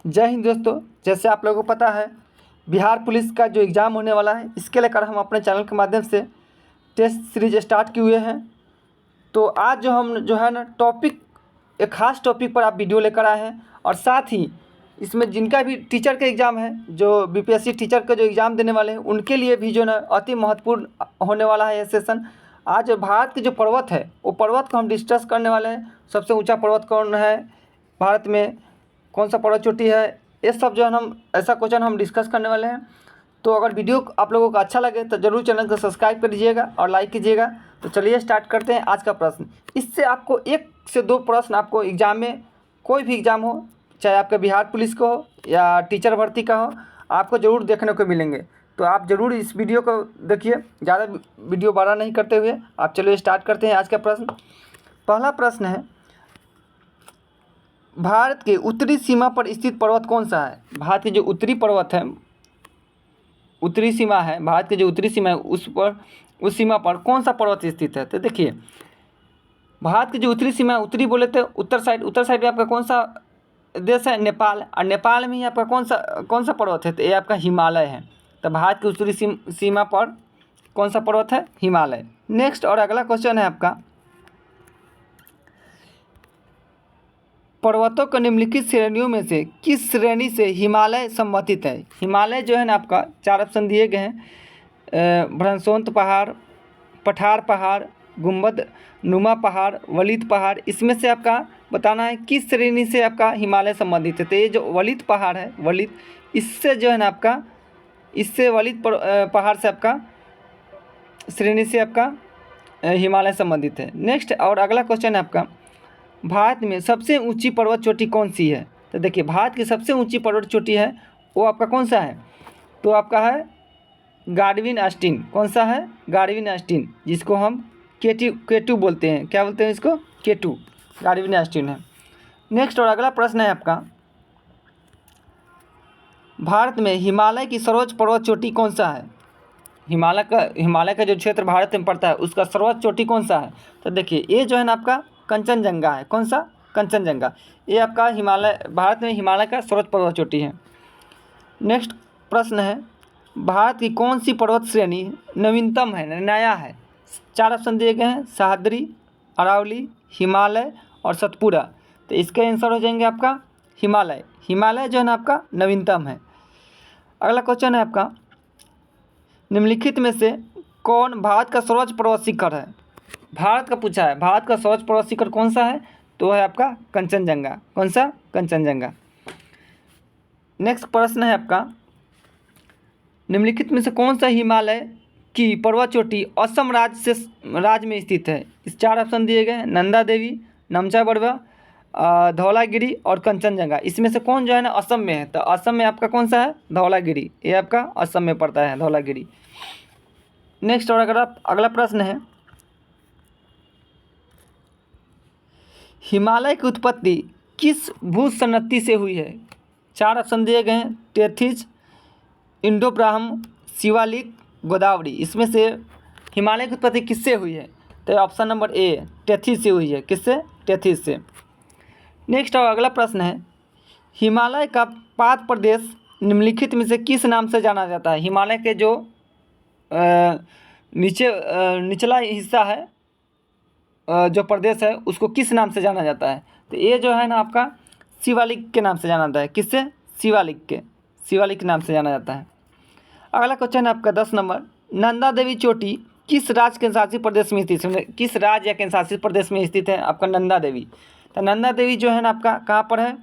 जय हिंद दोस्तों, जैसे आप लोगों को पता है बिहार पुलिस का जो एग्ज़ाम होने वाला है, इसके लेकर हम अपने चैनल के माध्यम से टेस्ट सीरीज स्टार्ट किए हुए हैं। तो आज हम है ना एक ख़ास टॉपिक पर आप वीडियो लेकर आए हैं, और साथ ही इसमें जिनका भी टीचर का एग्ज़ाम है, जो बीपीएससी टीचर का जो एग्ज़ाम देने वाले हैं, उनके लिए भी जो ना अति महत्वपूर्ण होने वाला है यह सेशन। आज भारत के जो पर्वत है, वो पर्वत को हम डिस्कस करने वाले हैं। सबसे ऊँचा पर्वत कौन है भारत में, कौन सा पर्वत चोटी है, ये सब जो है हम ऐसा क्वेश्चन हम डिस्कस करने वाले हैं। तो अगर वीडियो आप लोगों को अच्छा लगे तो ज़रूर चैनल को सब्सक्राइब कर दीजिएगा और लाइक कीजिएगा। तो चलिए स्टार्ट करते हैं आज का प्रश्न। इससे आपको 1 से 2 प्रश्न आपको एग्ज़ाम में, कोई भी एग्ज़ाम हो, चाहे आपके बिहार पुलिस को हो या टीचर भर्ती का हो, आपको ज़रूर देखने को मिलेंगे। तो आप ज़रूर इस वीडियो को देखिए, ज़्यादा वीडियो बड़ा नहीं करते हुए आप चलिए स्टार्ट करते हैं आज का प्रश्न। पहला प्रश्न है, भारत के उत्तरी सीमा पर स्थित पर्वत कौन सा है? भारत के जो उत्तरी पर्वत है, उत्तरी सीमा है, भारत की जो उत्तरी सीमा है उस सीमा पर कौन सा पर्वत स्थित है? तो देखिए, भारत की जो उत्तरी सीमा है, उत्तरी बोले तो उत्तर साइड में आपका कौन सा देश है? नेपाल। और नेपाल में ही आपका कौन सा पर्वत है? तो ये आपका हिमालय है। तो भारत की उत्तरी सीमा पर कौन सा पर्वत है? हिमालय। नेक्स्ट और अगला क्वेश्चन है आपका, पर्वतों के निम्नलिखित श्रेणियों में से किस श्रेणी से हिमालय संबंधित है? हिमालय जो है ना आपका 4 ऑप्शन दिए गए हैं, भ्रंशोत्त पहाड़, पठार पहाड़, गुंबद नुमा पहाड़, वलित पहाड़। इसमें से आपका बताना है किस श्रेणी से आपका हिमालय संबंधित है। तो ये जो वलित पहाड़ है, वलित, इससे जो है ना आपका, इससे वलित पहाड़ से आपका श्रेणी से आपका हिमालय संबंधित है। नेक्स्ट और अगला क्वेश्चन है आपका, भारत में सबसे ऊंची पर्वत चोटी कौन सी है? तो देखिए, भारत की सबसे ऊंची पर्वत चोटी है वो आपका कौन सा है? तो आपका है गाडविन आस्टीन। कौन सा है? गाडविन आस्टीन, जिसको हम K2 बोलते हैं। क्या बोलते हैं इसको? K2, गाडविन आस्टीन है। नेक्स्ट और अगला प्रश्न है आपका, भारत में हिमालय की सर्वोच्च पर्वत चोटी कौन सा है? हिमालय का जो क्षेत्र भारत में पड़ता है उसका सर्वोच्च चोटी कौन सा है? तो देखिए, ये जो है ना आपका कंचनजंगा है। कौन सा? कंचनजंगा। ये आपका हिमालय, भारत में हिमालय का सर्वोच्च पर्वत चोटी है। नेक्स्ट प्रश्न है, भारत की कौन सी पर्वत श्रेणी नवीनतम है, नया है? 4 ऑप्शन दिए गए हैं, सह्याद्री, अरावली, हिमालय और सतपुरा। तो इसके आंसर हो जाएंगे आपका हिमालय। हिमालय जो है ना आपका नवीनतम है। अगला क्वेश्चन है आपका, निम्नलिखित में से कौन भारत का सर्वोच्च पर्वत शिखर है? भारत का पूछा है, भारत का सर्वोच्च पर्वत शिखर कौन सा है? तो है आपका कंचनजंगा। कौन सा? कंचनजंगा। नेक्स्ट प्रश्न है आपका, निम्नलिखित में से कौन सा हिमालय की पर्वत चोटी असम राज्य में स्थित है? इस 4 ऑप्शन दिए गए हैं, नंदा देवी, नमचा बरुआ, धौलागिरी और कंचनजंगा। इसमें से कौन जो है ना असम में है? तो असम में आपका कौन सा है? धौलागिरी। ये आपका असम में पड़ता है, धौलागिरी। नेक्स्ट और अगला प्रश्न है, हिमालय की उत्पत्ति किस भूसंरचना से हुई है? 4 ऑप्शन दिए गए हैं, टेथिस, इंडो ब्राह्म, शिवालिक, गोदावरी। इसमें से हिमालय की उत्पत्ति किससे हुई है? तो ऑप्शन नंबर ए, टेथिस से हुई है। किससे? टेथिस से। नेक्स्ट और अगला प्रश्न है, हिमालय का पाद प्रदेश निम्नलिखित में से किस नाम से जाना जाता है? हिमालय के जो निचला हिस्सा है, जो प्रदेश है, उसको किस नाम से जाना जाता है? तो ये जो है ना आपका शिवालिक के नाम से जाना जाता है। किससे? शिवालिक के नाम से जाना जाता है। अगला क्वेश्चन है आपका 10 नंबर, नंदा देवी चोटी किस राज्य केंद्रशासित प्रदेश में स्थित है? किस राज्य या केंद्रशासित प्रदेश में स्थित है आपका नंदा देवी? तो नंदा देवी जो है ना आपका कहाँ पर है?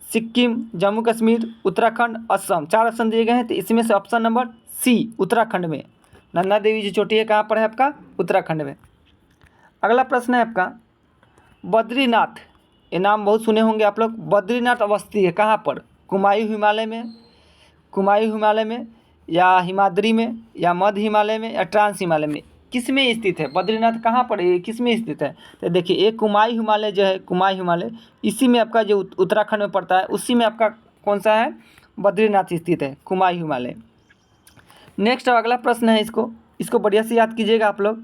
सिक्किम, जम्मू कश्मीर, उत्तराखंड, असम। 4 ऑप्शन दिए गए हैं, तो इसमें से ऑप्शन नंबर सी, उत्तराखंड में नंदा देवी जो चोटी है कहाँ पर है आपका? उत्तराखंड में। अगला प्रश्न है आपका, बद्रीनाथ, ये नाम बहुत सुने होंगे आप लोग। बद्रीनाथ अवस्थित है कहाँ पर? कुमायूं हिमालय में या हिमाद्री में या मध्य हिमालय में या ट्रांस हिमालय में, किस में स्थित है? बद्रीनाथ कहाँ पर है, किस में स्थित है? तो देखिए, एक कुमायूं हिमालय जो है, कुमायूं हिमालय, इसी में आपका जो उत्तराखंड में पड़ता है, उसी में आपका कौन सा है? बद्रीनाथ स्थित है, कुमायूं हिमालय। नेक्स्ट अगला प्रश्न है, इसको बढ़िया से याद कीजिएगा आप लोग।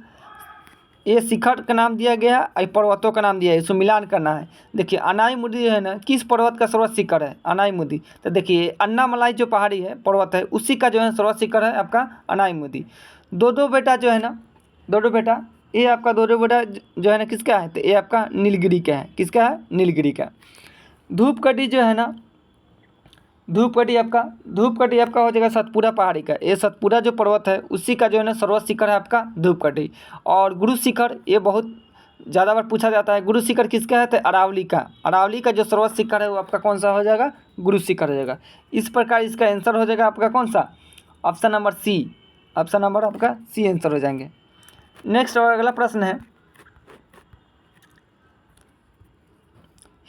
ये शिखर का नाम दिया गया है और पर्वतों का नाम दिया है, इसको मिलान करना है। देखिए अनाईमुदी जो है ना किस पर्वत का सर्वोच्च शिखर है? अनाईमुदी। तो देखिए अन्नामलाई जो पहाड़ी है पर्वत है उसी का जो है सर्वोच्च शिखर है आपका अनाईमुदी। दो दो बेटा जो है ना, दो दो बेटा, ये आपका दो दो बेटा जो है ना किसका है? तो ये आपका नीलगिरी का है। किसका है? नीलगिरी का। धूपगढ़ी जो है ना, धूपगढ़ी आपका हो जाएगा सतपुरा पहाड़ी का। ये सतपुरा जो पर्वत है उसी का जो है ना सर्वोच्च शिखर है आपका धूपगढ़ी। और गुरु शिखर ये बहुत ज़्यादा बार पूछा जाता है, गुरु शिखर किसका है? तो अरावली का। अरावली का जो सर्वोच्च शिखर है वो आपका कौन सा हो जाएगा? गुरु शिखर हो जाएगा। इस प्रकार इसका आंसर हो जाएगा आपका कौन सा? Option number C. Option number आपका सी आंसर हो जाएंगे। नेक्स्ट और अगला प्रश्न है,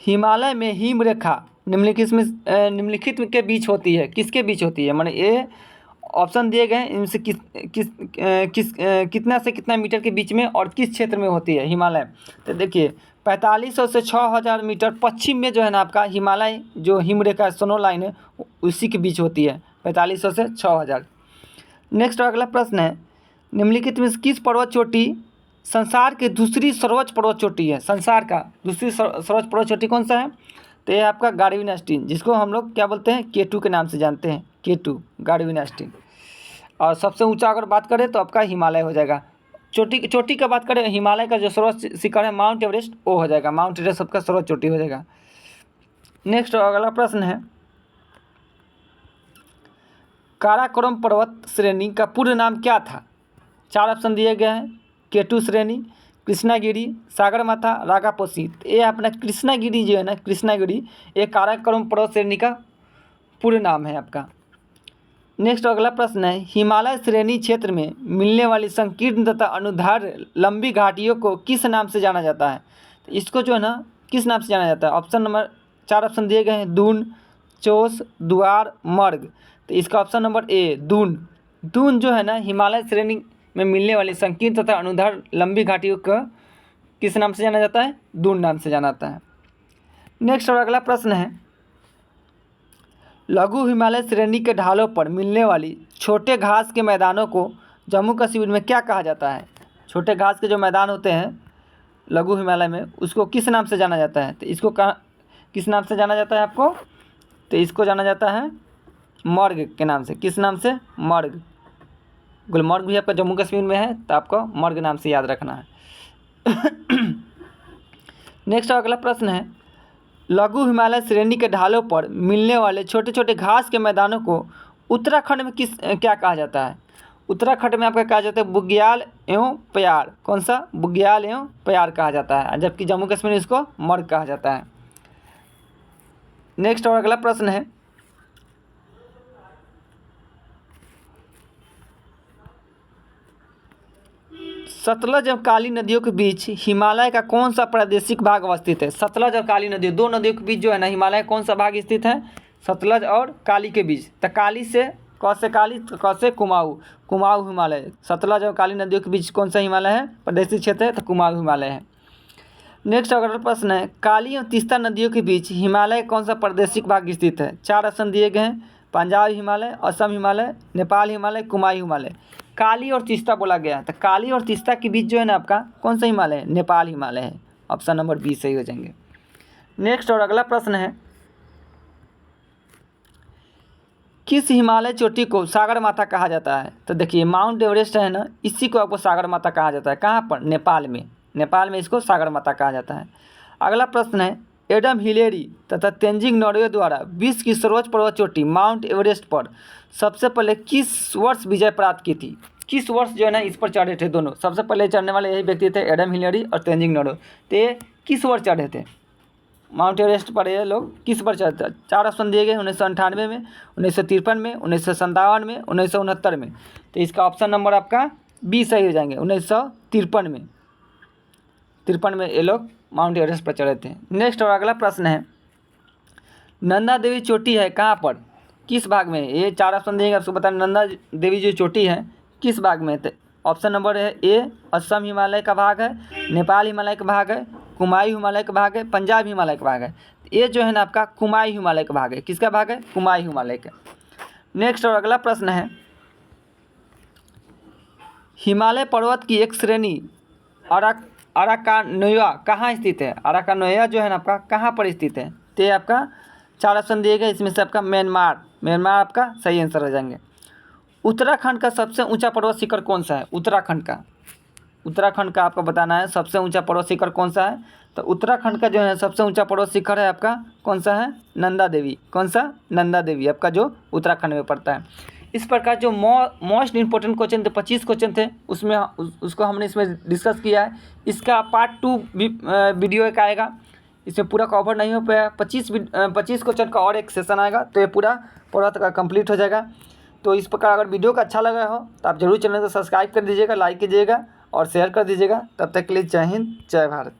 हिमालय में हिम रेखा निम्नलिखित के बीच होती है, किसके बीच होती है? माने ये ऑप्शन दिए गए हैं, इनसे कितना से कितना मीटर के बीच में और किस क्षेत्र में होती है हिमालय? तो देखिए 4500 से 6000 मीटर पश्चिम में जो है ना आपका हिमालय जो हिमरेखा स्नो लाइन है उसी के बीच होती है, 4500 से 6000। नेक्स्ट अगला प्रश्न है, निम्नलिखित में किस पर्वत चोटी संसार की दूसरी सर्वोच्च पर्वत चोटी है? संसार का दूसरी सर्वोच्च पर्वत चोटी कौन सा है? तो ये आपका गार्डविन अस्टीन, जिसको हम लोग क्या बोलते हैं? K2 के नाम से जानते हैं, K2 गार्डविन अस्टीन। और सबसे ऊंचा अगर बात करें तो आपका हिमालय हो जाएगा। चोटी का बात करें, हिमालय का जो सर्वोच्च शिखर है माउंट एवरेस्ट वो हो जाएगा, माउंट एवरेस्ट सबका सर्वोच्च चोटी हो जाएगा। नेक्स्ट अगला प्रश्न है, काराकोरम पर्वत श्रेणी का पूर्ण नाम क्या था? 4 ऑप्शन दिए गए हैं, K2 श्रेणी, कृष्णागिरी, सागरमाथा, रागापोशी। ये अपना कृष्णागिरी जो है ना, कृष्णागिरी ये काराकोरम पर्वत श्रेणी का पूर्ण नाम है आपका। नेक्स्ट अगला प्रश्न है, हिमालय श्रेणी क्षेत्र में मिलने वाली संकीर्ण तथा अनुदैर्घ्य लंबी घाटियों को किस नाम से जाना जाता है? तो इसको जो है ना किस नाम से जाना जाता है? ऑप्शन नंबर 4 ऑप्शन दिए गए हैं, दून, चोस, द्वार, मर्ग। तो इसका option number A Doon. Doon जो है ना हिमालय श्रेणी में मिलने वाली संकीर्ण तथा अनुदैर्घ्य लंबी घाटियों को किस नाम से जाना जाता है? दून नाम से जाना जाता है। नेक्स्ट और अगला प्रश्न है, लघु हिमालय श्रेणी के ढालों पर मिलने वाली छोटे घास के मैदानों को जम्मू कश्मीर में क्या कहा जाता है? छोटे घास के जो मैदान होते हैं लघु हिमालय में उसको किस नाम से जाना जाता है? तो इसको किस नाम से जाना जाता है आपको? तो इसको जाना जाता है मर्ग के नाम से। किस नाम से? मर्ग। गुलमर्ग भी आपका जम्मू कश्मीर में है तो आपको मर्ग नाम से याद रखना है। नेक्स्ट अगला प्रश्न है, लघु हिमालय श्रेणी के ढालों पर मिलने वाले छोटे छोटे घास के मैदानों को उत्तराखंड में क्या कहा जाता है? उत्तराखंड में आपका कहा जाता है बुग्याल एवं प्यार। कौन सा? बुग्याल एवं प्यार कहा जाता है, जबकि जम्मू कश्मीर इसको मर्ग कहा जाता है। नेक्स्ट और अगला प्रश्न है, सतलज और काली नदियों के बीच हिमालय का कौन सा प्रादेशिक भाग अवस्थित है? सतलज और काली नदियों, दो नदियों के बीच जो है ना हिमालय कौन सा भाग स्थित है? सतलज और काली के बीच। तो काली से क से काली, क से कुमाऊँ, कुमाऊँ हिमालय। सतलज और काली नदियों के बीच कौन सा हिमालय है? प्रादेशिक क्षेत्र है तो कुमाऊँ हिमालय है। नेक्स्ट अगला प्रश्न है, काली और तीस्ता नदियों के बीच हिमालय कौन सा प्रादेशिक भाग स्थित है? 4 ऑप्शन दिए गए हैं, पंजाब हिमालय, असम हिमालय, नेपाल हिमालय, कुमाऊँ हिमालय। काली और तीस्ता बोला गया है तो काली और तीस्ता के बीच जो है ना आपका कौन सा हिमालय है? नेपाल हिमालय है। ऑप्शन नंबर बी सही हो जाएंगे। नेक्स्ट और अगला प्रश्न है, किस हिमालय चोटी को सागरमाथा कहा जाता है? तो देखिए माउंट एवरेस्ट है ना, इसी को आपको सागरमाथा कहा जाता है। कहाँ पर? नेपाल में। नेपाल में इसको सागरमाथा कहा जाता है। अगला प्रश्न है, एडम हिलेरी तथा तेंजिंग नॉर्वे द्वारा विश्व की सर्वोच्च पर्वत चोटी माउंट एवरेस्ट पर सबसे पहले किस वर्ष विजय प्राप्त की थी? किस वर्ष जो है ना इस पर चढ़े थे दोनों? सबसे पहले चढ़ने वाले यही व्यक्ति थे, एडम हिलेरी और तेंजिंग नॉर्वे। तो ये किस वर्ष चढ़े थे माउंट एवरेस्ट पर? ये लोग किस वर्ष चढ़े थे? 4 ऑप्शन दिए गए, 1998 में, 1953 में, 1957 में, 1969 में। तो इसका ऑप्शन नंबर आपका बी सही हो जाएंगे, 1953 में। 53 में ये लोग माउंट एवरेस्ट पर चढ़े थे। नेक्स्ट और अगला प्रश्न है, नंदा देवी चोटी है कहाँ पर? किस भाग में? ये 4 ऑप्शन देंगे, आपको बताना नंदा देवी जो चोटी है किस भाग में? तो ऑप्शन नंबर है ए असम हिमालय का भाग है, नेपाल हिमालय का भाग है, कुमाऊँ हिमालय का भाग है, पंजाब हिमालय का भाग है। ये जो है ना आपका कुमाऊँ हिमालय का भाग है। किसका भाग है? कुमाऊँ हिमालय का। नेक्स्ट और अगला प्रश्न है, हिमालय पर्वत की एक श्रेणी अराकानोआ कहाँ स्थित है? अराकानोआ जो है ना आपका कहाँ पर स्थित है? तो ये आपका 4 ऑप्शन दिए गए, इसमें से आपका म्यांमार आपका सही आंसर हो जाएंगे। उत्तराखंड का सबसे ऊंचा पर्वत शिखर कौन सा है? उत्तराखंड का आपको बताना है सबसे ऊंचा पर्वत शिखर कौन सा है। तो उत्तराखंड का जो है सबसे ऊंचा पर्वत शिखर है आपका कौन सा है? नंदा देवी। कौन सा? नंदा देवी आपका जो उत्तराखंड में पड़ता है। इस प्रकार जो मोस्ट इंपॉर्टेंट क्वेश्चन थे, 25 क्वेश्चन थे, उसमें उसको हमने इसमें डिस्कस किया है। इसका पार्ट 2 वीडियो एक आएगा, इसमें पूरा कवर नहीं हो पाया। 25 क्वेश्चन का और एक सेशन आएगा, तो ये पूरा का कंप्लीट हो जाएगा। तो इस प्रकार अगर वीडियो का अच्छा लगा हो तो आप जरूर चैनल को सब्सक्राइब कर दीजिएगा, लाइक कीजिएगा और शेयर कर दीजिएगा। तब तक के लिए जय हिंद, जय भारत।